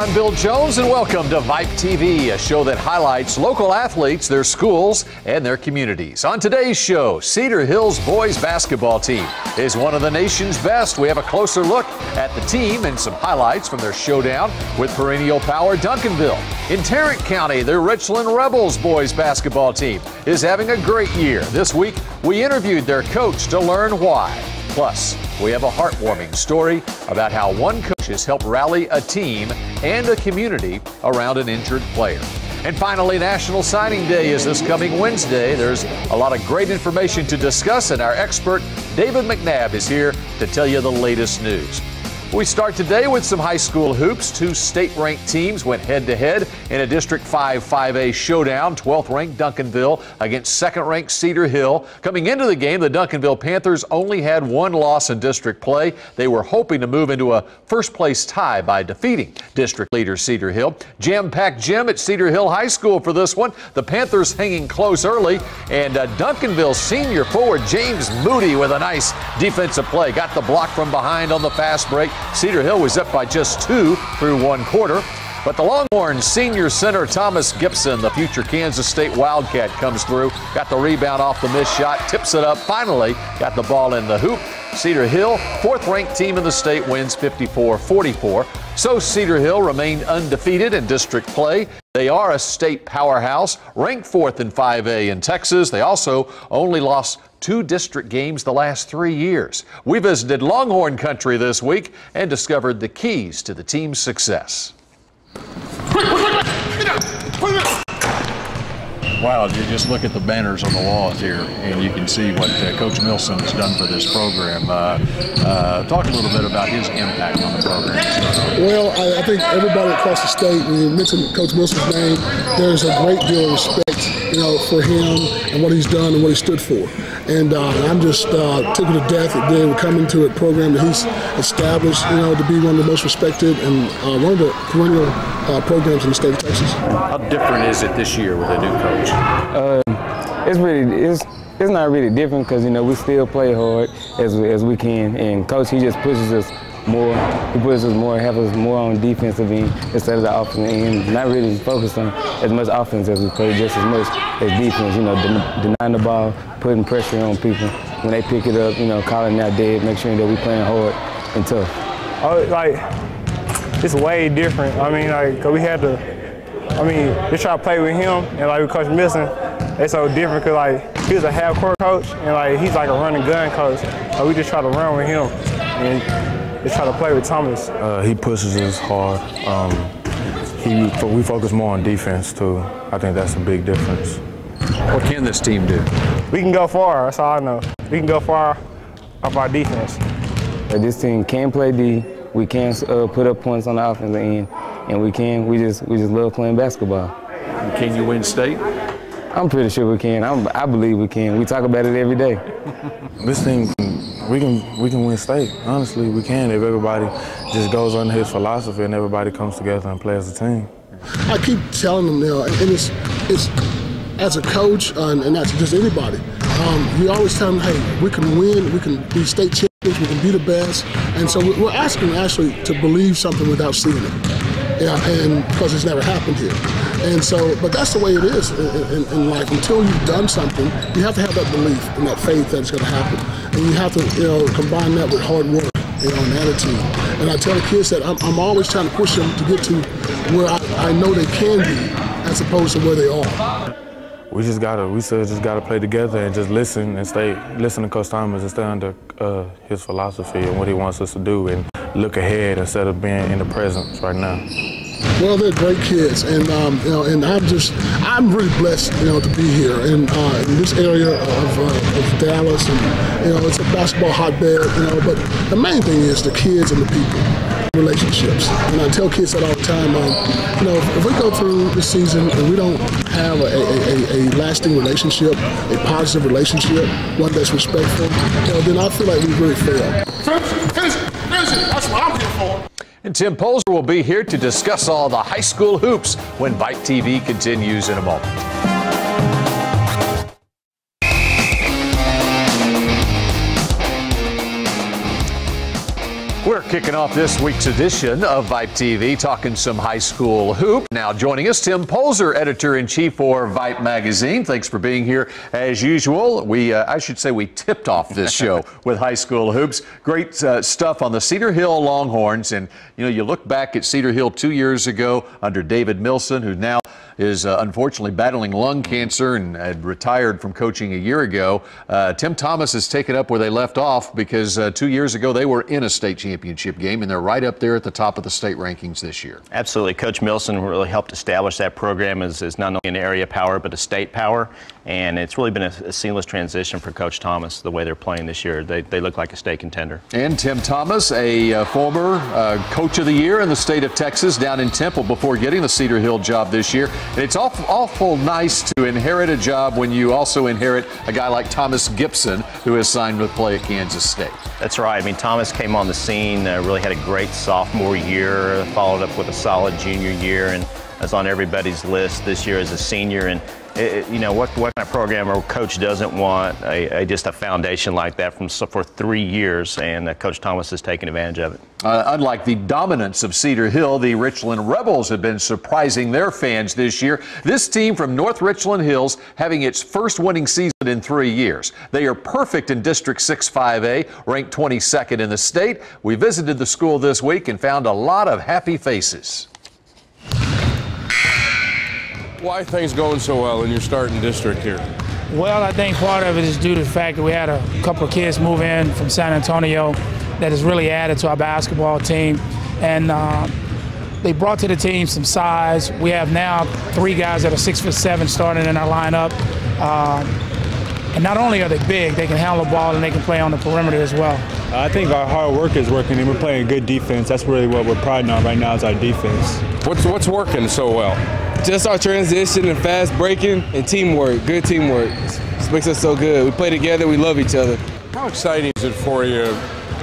I'm Bill Jones, and welcome to VYPE TV, a show that highlights local athletes, their schools, and their communities. On today's show, Cedar Hill's boys basketball team is one of the nation's best. We have a closer look at the team and some highlights from their showdown with perennial power Duncanville. In Tarrant County, the Richland Rebels boys basketball team is having a great year. This week, we interviewed their coach to learn why. Plus, we have a heartwarming story about how one coach has helped rally a team and a community around an injured player. And finally, National Signing Day is this coming Wednesday. There's a lot of great information to discuss, and our expert, David McNabb, is here to tell you the latest news. We start today with some high school hoops. Two state-ranked teams went head-to-head in a District 5 5A showdown. 12th-ranked Duncanville against 2nd-ranked Cedar Hill. Coming into the game, the Duncanville Panthers only had one loss in district play. They were hoping to move into a first-place tie by defeating district leader Cedar Hill. Jam-packed gym at Cedar Hill High School for this one. The Panthers hanging close early, and Duncanville senior forward James Moody with a nice defensive play. Got the block from behind on the fast break. Cedar Hill was up by just 2 through 1 quarter. But the Longhorns senior center Thomas Gibson, the future Kansas State Wildcat, comes through. Got the rebound off the missed shot, tips it up, finally got the ball in the hoop. Cedar Hill, 4th-ranked team in the state, wins 54-44. So Cedar Hill remained undefeated in district play. They are a state powerhouse, ranked 4th in 5A in Texas. They also only lost 2 district games the last 3 years. We visited Longhorn country this week and discovered the keys to the team's success. Wow, you just look at the banners on the walls here, and you can see what Coach Milson has done for this program. Talk a little bit about his impact on the program. Well, I think everybody across the state, when you mention Coach Milson's name, there's a great deal of respect, for him and what he's done and what he stood for. And I'm just tickled to death that they were coming to a program that he's established, to be one of the most respected and one of the perennial programs in the state of Texas. How different is it this year with a new coach? It's not really different because we still play hard as we can, and Coach he just pushes us more. He pushes us more, have us more on defensive end instead of the offensive end. Not really focused on as much offense as we play, just as much as defense. Denying the ball, putting pressure on people when they pick it up. Calling out dead, make sure that we playing hard and tough. It's way different. Cause we had to. They try to play with him, and with Coach Milson, it's so different because he's a half-court coach, and he's like a running gun coach. We just try to run with him and just try to play with Thomas. He pushes us hard. We focus more on defense too. I think that's a big difference. What can this team do? We can go far. That's all I know. We can go far off our defense. This team can play D. We can put up points on the offensive end, and we just love playing basketball. Can you win state? I'm pretty sure we can. I believe we can. We talk about it every day. This team, we can win state. Honestly, we can if everybody just goes under his philosophy and everybody comes together and plays as a team. I keep telling them, and it's as a coach, and that's just anybody. We always tell them, hey, we can win, we can be state champions, we can be the best, and so we're asking them actually to believe something without seeing it, and because it's never happened here. And so, but that's the way it is in life. Until you've done something, you have to have that belief and that faith that it's going to happen, and you have to, combine that with hard work, and attitude. And I tell the kids that I'm always trying to push them to get to where I know they can be, as opposed to where they are. We just gotta play together and just listen to Coach Thomas and stay under his philosophy and what he wants us to do, and look ahead instead of being in the present right now. Well, they're great kids, and and I'm really blessed, to be here in this area of Dallas, and it's a basketball hotbed, But the main thing is the kids and the people, relationships. And I tell kids that all the time. If we go through the season and we don't have a lasting relationship, a positive relationship, one that's respectful, then I feel like we really failed. Finish it. That's what I'm here for. And Tim Polzer will be here to discuss all the high school hoops when VYPE TV continues in a moment. We're Kicking off this week's edition of VYPE TV, talking some high school hoop. Now joining us, Tim Polzer, editor-in-chief for VYPE magazine. Thanks for being here as usual. I should say we tipped off this show with high school hoops. Great stuff on the Cedar Hill Longhorns. And, you know, you look back at Cedar Hill 2 years ago under David Milson, who now is unfortunately battling lung cancer and had retired from coaching a year ago. Tim Thomas has taken up where they left off because 2 years ago they were in a state championship game, and they're right up there at the top of the state rankings this year. Absolutely. Coach Milson really helped establish that program as not only an area power but a state power, and it's really been a seamless transition for Coach Thomas the way they're playing this year. They look like a state contender. And Tim Thomas, a former coach of the year in the state of Texas down in Temple before getting the Cedar Hill job this year. And it's awful nice to inherit a job when you also inherit a guy like Thomas Gibson, who has signed with play at Kansas State. That's right. I mean, Thomas came on the scene, really had a great sophomore year, followed up with a solid junior year, and is on everybody's list this year as a senior. And you know, what kind of program or coach doesn't want just a foundation like that for 3 years, and Coach Thomas has taken advantage of it. Unlike the dominance of Cedar Hill, the Richland Rebels have been surprising their fans this year. This team from North Richland Hills having its first winning season in 3 years. They are perfect in District 6-5A, ranked 22nd in the state. We visited the school this week and found a lot of happy faces. Why are things going so well in your starting district here? Well, I think part of it is due to the fact that we had a couple of kids move in from San Antonio that has really added to our basketball team. And they brought to the team some size. We have now 3 guys that are 6'7" starting in our lineup. And not only are they big, they can handle the ball and they can play on the perimeter as well. I think our hard work is working and we're playing good defense. That's really what we're priding on right now is our defense. What's working so well? Just our transition and fast breaking and teamwork, good teamwork. This makes us so good. We play together, we love each other. How exciting is it for you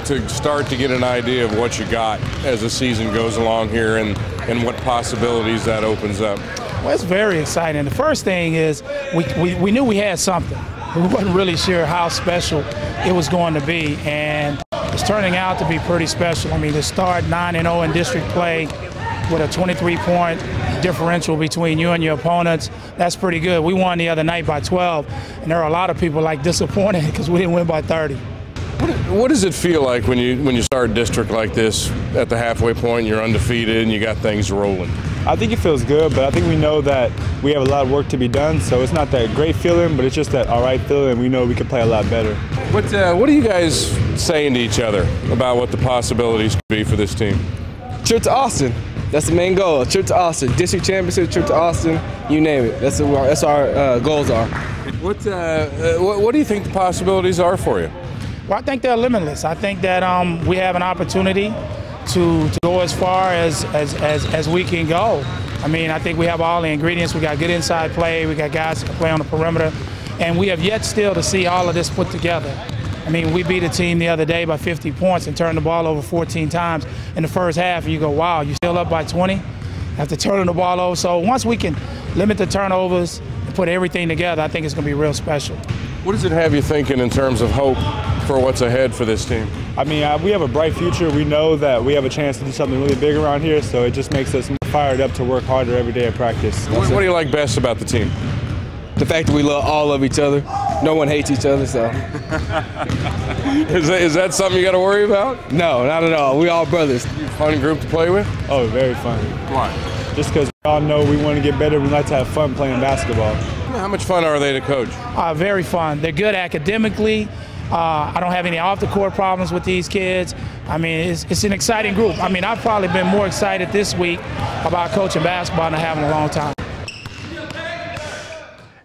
to start to get an idea of what you got as the season goes along here and what possibilities that opens up? Well, it's very exciting. The first thing is we knew we had something. We wasn't really sure how special it was going to be, and it's turning out to be pretty special. I mean, to start 9-0 in district play with a 23-point differential between you and your opponents, that's pretty good. We won the other night by 12, and there are a lot of people like disappointed because we didn't win by 30. What does it feel like when you start a district like this at the halfway point, you're undefeated and you got things rolling? I think it feels good, but I think we know that we have a lot of work to be done, so it's not that great feeling, but it's just that all right feeling, and we know we can play a lot better. What are you guys saying to each other about what the possibilities could be for this team? Trip to Austin. That's the main goal. Trip to Austin. District championship, trip to Austin, you name it. That's our goals are. What do you think the possibilities are for you? Well, I think they're limitless. I think that we have an opportunity to go as far as we can go. I mean, I think we have all the ingredients. We got good inside play. We got guys that can play on the perimeter. And we have yet still to see all of this put together. I mean, we beat a team the other day by 50 points and turned the ball over 14 times in the first half. And you go, wow, you're still up by 20 after turning the ball over. So once we can limit the turnovers and put everything together, I think it's going to be real special. What does it have you thinking in terms of hope for what's ahead for this team? I mean, we have a bright future. We know that we have a chance to do something really big around here, so it just makes us more fired up to work harder every day at practice. What do you like best about the team? The fact that we all love each other. No one hates each other, so. Is that something you got to worry about? No, not at all. We all brothers. Fun group to play with? Oh, very fun. Why? Just because we all know we want to get better. We like to have fun playing basketball. How much fun are they to coach? Very fun. They're good academically. I don't have any off-the-court problems with these kids. I mean, it's an exciting group. I mean, I've probably been more excited this week about coaching basketball than I have in a long time.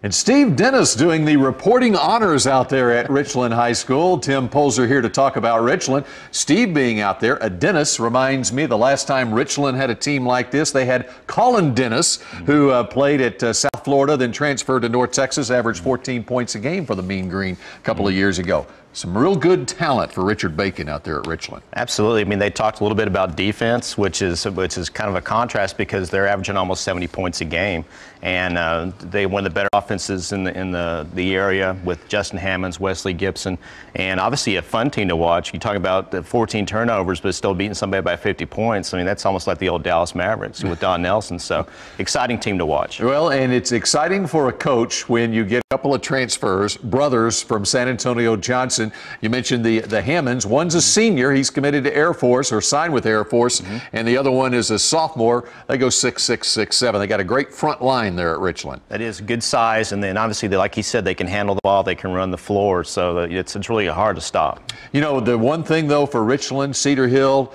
And Steve Dennis doing the reporting honors out there at Richland High School. Tim Polzer here to talk about Richland. Steve being out there, a Dennis reminds me the last time Richland had a team like this, they had Colin Dennis, who played at South Florida, then transferred to North Texas, averaged 14 points a game for the Mean Green a couple of years ago. Some real good talent for Richard Bacon out there at Richland. Absolutely. I mean, they talked a little bit about defense, which is kind of a contrast because they're averaging almost 70 points a game, and they one of the better offenses in the area with Justin Hammonds, Wesley Gibson, and obviously a fun team to watch. You talk about the 14 turnovers, but still beating somebody by 50 points. I mean, that's almost like the old Dallas Mavericks with Don Nelson. So, exciting team to watch. Well, and it's exciting for a coach when you get a couple of transfers, brothers from San Antonio Johnson. You mentioned the Hammonds. One's a senior. He's committed to Air Force or signed with Air Force. And the other one is a sophomore. They go 6'6", 6'7". They got a great front line there at Richland. That is good size. And then obviously, like he said, they can handle the ball. They can run the floor. So it's really hard to stop. You know, the one thing, though, for Richland, Cedar Hill,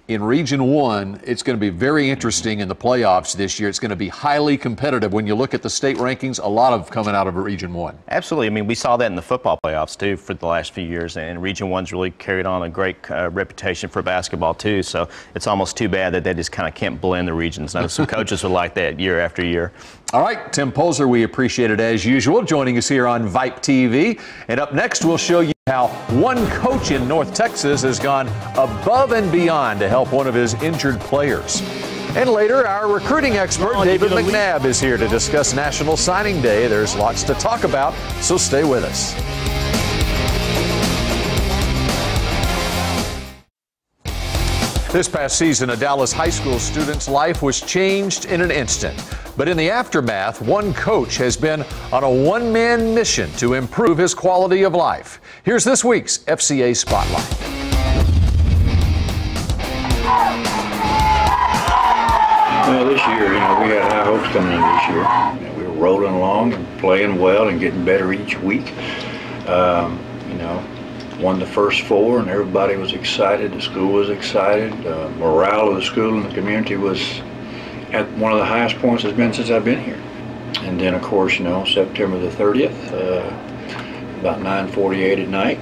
in Region 1, it's going to be very interesting in the playoffs this year. It's going to be highly competitive. When you look at the state rankings, a lot of coming out of Region 1. Absolutely. I mean, we saw that in the football playoffs, too, for the last few years. And Region 1's really carried on a great reputation for basketball, too. So it's almost too bad that they just kind of can't blend the regions. Now, some coaches are like that year after year. All right, Tim Polzer, we appreciate it as usual, joining us here on VYPE TV. And up next, we'll show you how one coach in North Texas has gone above and beyond to help one of his injured players. And later, our recruiting expert, David McNabb, is here to discuss National Signing Day. There's lots to talk about, so stay with us. This past season, a Dallas high school student's life was changed in an instant. But in the aftermath, one coach has been on a one-man mission to improve his quality of life. Here's this week's FCA Spotlight. Well, this year, we had high hopes coming in this year. We were rolling along and playing well and getting better each week. Won the first 4 and everybody was excited. The school was excited. Morale of the school and the community was at one of the highest points it's been since I've been here. And then, of course, September the 30th, about 9:48 at night,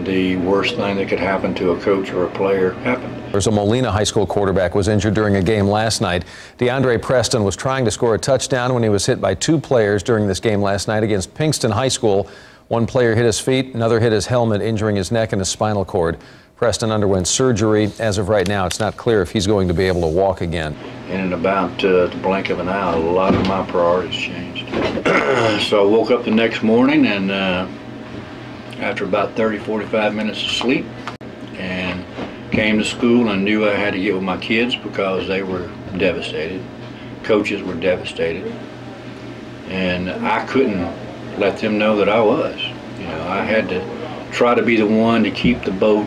the worst thing that could happen to a coach or a player happened. There's a Molina High School quarterback was injured during a game last night. DeAndre Preston was trying to score a touchdown when he was hit by 2 players during this game last night against Pinkston High School. One player hit his feet, another hit his helmet, injuring his neck and his spinal cord. Preston underwent surgery. As of right now, it's not clear if he's going to be able to walk again. In about the blink of an eye, a lot of my priorities changed. So I woke up the next morning and after about 30-45 minutes of sleep and came to school and knew I had to get with my kids because they were devastated. Coaches were devastated. And I couldn't let them know that I was. I had to try to be the one to keep the boat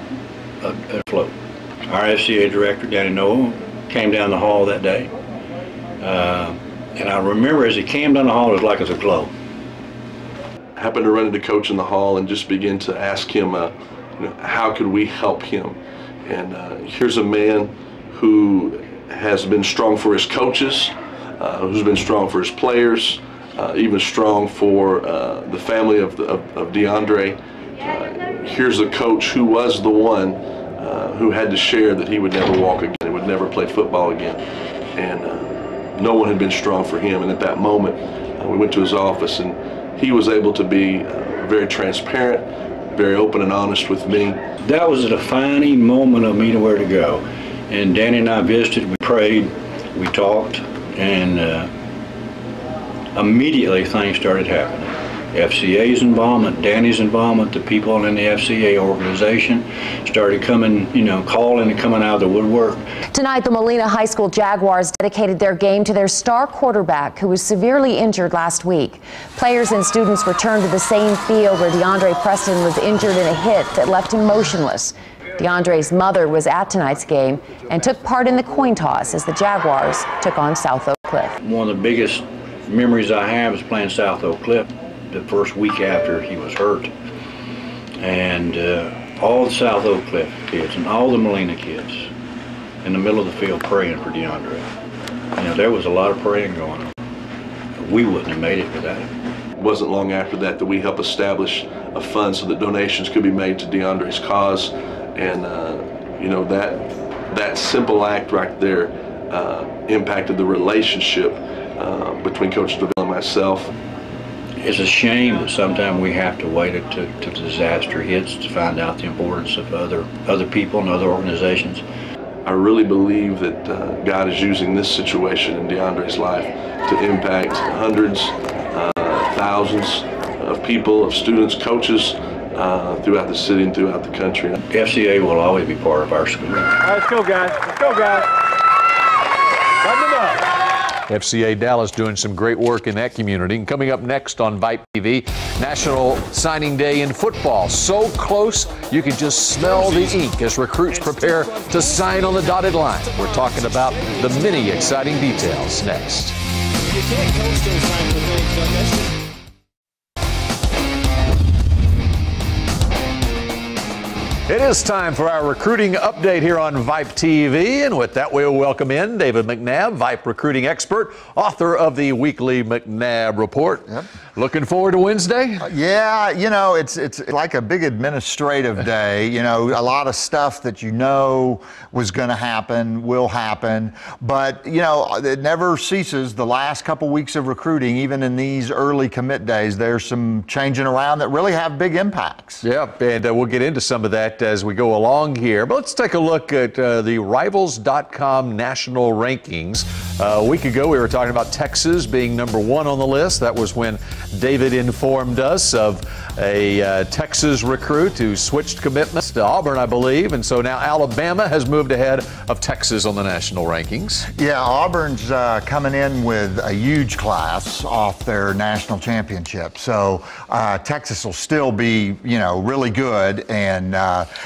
afloat. Our FCA director, Danny Noel, came down the hall that day. And I remember as he came down the hall, it was like it was a glow. I happened to run into Coach in the hall and just begin to ask him, how could we help him? And here's a man who has been strong for his coaches, who's been strong for his players, even strong for the family of DeAndre. Here's a coach who was the one who had to share that he would never walk again, he would never play football again. And no one had been strong for him. And at that moment, we went to his office and he was able to be very transparent, very open and honest with me. That was a defining moment of me to where to go. And Danny and I visited, we prayed, we talked, and immediately things started happening. FCA's involvement, Danny's involvement, the people in the FCA organization started coming, calling and coming out of the woodwork. Tonight, the Molina High School Jaguars dedicated their game to their star quarterback who was severely injured last week. Players and students returned to the same field where DeAndre Preston was injured in a hit that left him motionless. DeAndre's mother was at tonight's game and took part in the coin toss as the Jaguars took on South Oak Cliff. One of the biggest memories I have is playing South Oak Cliff the first week after he was hurt. And all the South Oak Cliff kids and all the Molina kids in the middle of the field praying for DeAndre. There was a lot of praying going on. We wouldn't have made it without him. It wasn't long after that we helped establish a fund so that donations could be made to DeAndre's cause. And that simple act right there impacted the relationship between Coach DeVille and myself. it's a shame that sometimes we have to wait until disaster hits to find out the importance of other people and other organizations. I really believe that God is using this situation in DeAndre's life to impact hundreds, thousands of people, of students, coaches throughout the city and throughout the country. FCA will always be part of our school. All right, let's go, guys. Let's go, guys. Button them up. FCA Dallas doing some great work in that community. And coming up next on VYPE TV, National Signing Day in football. So close, you can just smell the ink as recruits prepare to sign on the dotted line. We're talking about the many exciting details next. You can't coach those kinds of things, but that's just It is time for our recruiting update here on VYPE TV, and with that we'll welcome in David McNabb, VYPE recruiting expert, author of the weekly McNabb Report. Yep. Looking forward to Wednesday? Yeah, you know, it's like a big administrative day. You know, a lot of stuff that you know was going to happen will happen, but you know, it never ceases. The last couple weeks of recruiting, even in these early commit days, there's some changing around that really have big impacts. Yeah, and we'll get into some of that as we go along here. But let's take a look at the Rivals.com national rankings. A week ago, we were talking about Texas being #1 on the list. That was when David informed us of a Texas recruit who switched commitments to Auburn, I believe. And so now Alabama has moved ahead of Texas on the national rankings. Yeah, Auburn's coming in with a huge class off their national championship. So Texas will still be, you know, really good. And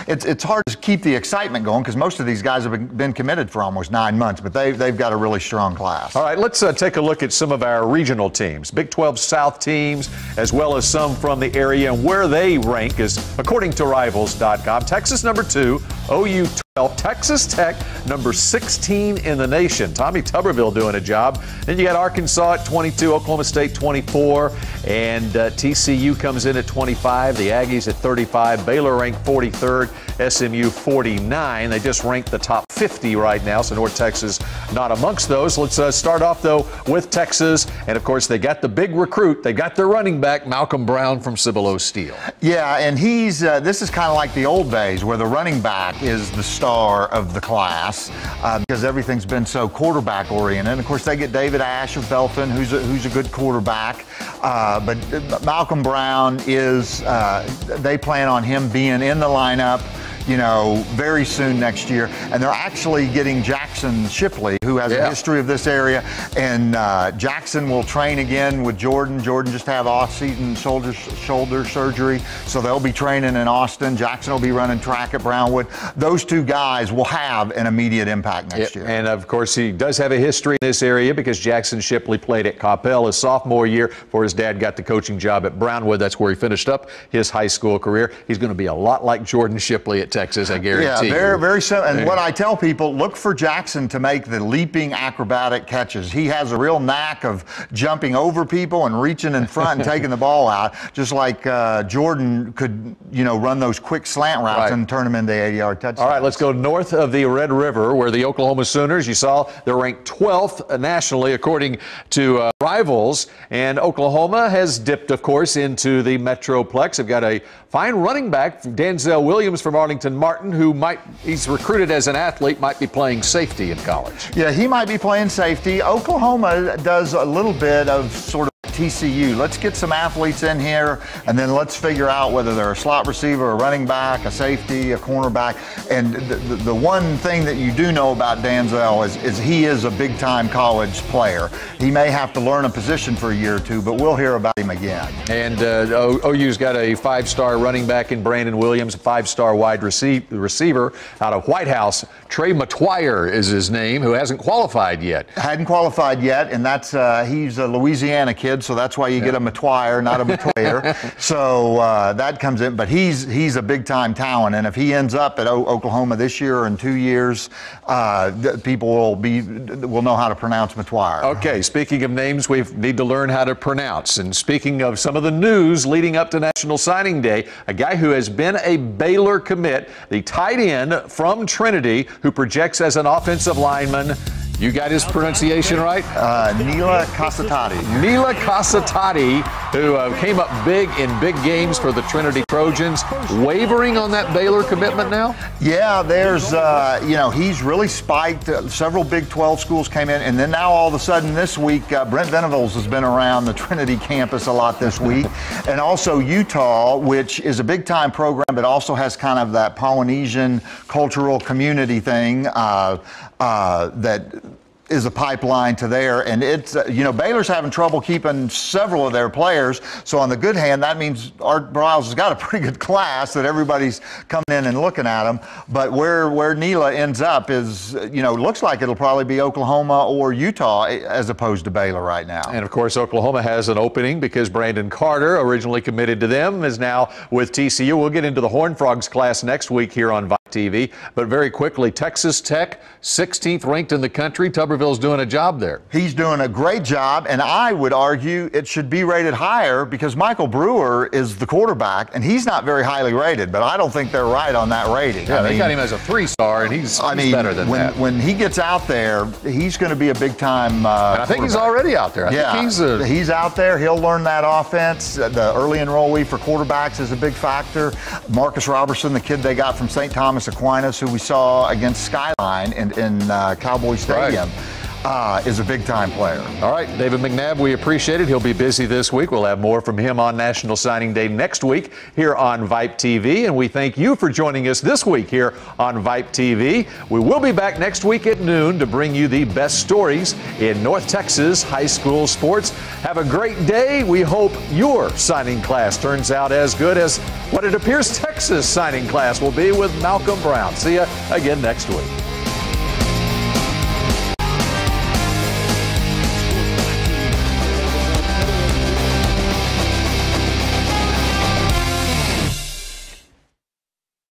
it's hard to keep the excitement going because most of these guys have been committed for almost 9 months, but they've got a really strong class. All right, let's take a look at some of our regional teams, Big 12 South teams, as well as some from the area, and where they rank is, according to Rivals.com, Texas #2, OU 12, Texas Tech #16 in the nation. Tommy Tuberville doing a job. Then you got Arkansas at 22, Oklahoma State 24, and TCU comes in at 25. The Aggies at 35. Baylor ranked 43rd, SMU 49. They just ranked the top 50 right now, so North Texas not amongst those. Let's start off, though, with Texas. And, of course, they got the big recruit. They got their running back, Malcolm Brown from Cibolo Steel. Yeah, and he's this is kind of like the old days where the running back is the star of the class because everything's been so quarterback oriented. And of course, they get David Ash of Belton, who's a good quarterback. But Malcolm Brown is, they plan on him being in the lineup, you know, very soon next year. And they're actually getting Jackson Shipley, who has a history of this area. And Jackson will train again with Jordan. Jordan just had off-season shoulder surgery, so they'll be training in Austin. Jackson will be running track at Brownwood. Those two guys will have an immediate impact next year. And, of course, he does have a history in this area because Jackson Shipley played at Coppell his sophomore year before his dad got the coaching job at Brownwood. That's where he finished up his high school career. He's going to be a lot like Jordan Shipley at Texas, I guarantee. Yeah, very, very simple. And what I tell people, look for Jackson to make the leaping acrobatic catches. He has a real knack of jumping over people and reaching in front and taking the ball out, just like Jordan could, you know, run those quick slant routes and turn them into 80-yard touchdowns. All right, let's go north of the Red River, where the Oklahoma Sooners, you saw, they're ranked 12th nationally, according to Rivals. And Oklahoma has dipped, of course, into the Metroplex. They've got a fine running back, Denzel Williams from Arlington Martin, who he's recruited as an athlete, might be playing safety in college. Yeah, he might be playing safety. Oklahoma does a little bit of sort of TCU. Let's get some athletes in here, and then let's figure out whether they're a slot receiver, a running back, a safety, a cornerback. And the one thing that you do know about Denzel is he is a big-time college player. He may have to learn a position for a year or two, but we'll hear about him again. And OU's got a 5-star running back in Brandon Williams, a 5-star wide receiver out of White House. Trey McTwire is his name, who hasn't qualified yet. Hadn't qualified yet, and that's he's a Louisiana kid, so that's why you get a McTwire, not a McTwire. So that comes in, but he's a big-time talent, and if he ends up at Oklahoma this year or in 2 years, people will know how to pronounce McTwire. Okay, speaking of names we need to learn how to pronounce, and speaking of some of the news leading up to National Signing Day, a guy who has been a Baylor commit, the tight end from Trinity, who projects as an offensive lineman, You got his pronunciation right? Nila Casatati. Nila Casatati, who came up big in big games for the Trinity Trojans. Wavering on that Baylor commitment now? Yeah, there's, he's really spiked. Several Big 12 schools came in, and then now all of a sudden this week, Brent Venables has been around the Trinity campus a lot this week. And also Utah, which is a big-time program, but also has kind of that Polynesian cultural community thing that is a pipeline to there, and it's Baylor's having trouble keeping several of their players. So on the good hand, that means Art Briles has got a pretty good class that everybody's coming in and looking at them. But where Nila ends up is, looks like it'll probably be Oklahoma or Utah as opposed to Baylor right now. And of course, Oklahoma has an opening because Brandon Carter, originally committed to them, is now with TCU. We'll get into the Horned Frogs class next week here on VYPE TV. But very quickly, Texas Tech, 16th ranked in the country. Tuberville's doing a job there. He's doing a great job, and I would argue it should be rated higher because Michael Brewer is the quarterback, and he's not very highly rated, but I don't think they're right on that rating. Yeah, they got him as a 3-star, and he's better than that. When he gets out there, he's going to be a big-time and I think he's already out there. I think he's out there. He'll learn that offense. The early enrollee for quarterbacks is a big factor. Marcus Robertson, the kid they got from St. Thomas Aquinas, who we saw against Skyline in Cowboy Stadium, is a big-time player. All right, David McNabb, we appreciate it. He'll be busy this week. We'll have more from him on National Signing Day next week here on VYPE TV, and we thank you for joining us this week here on VYPE TV. We will be back next week at noon to bring you the best stories in North Texas high school sports. Have a great day. We hope your signing class turns out as good as what it appears Texas signing class will be with Malcolm Brown. See you again next week.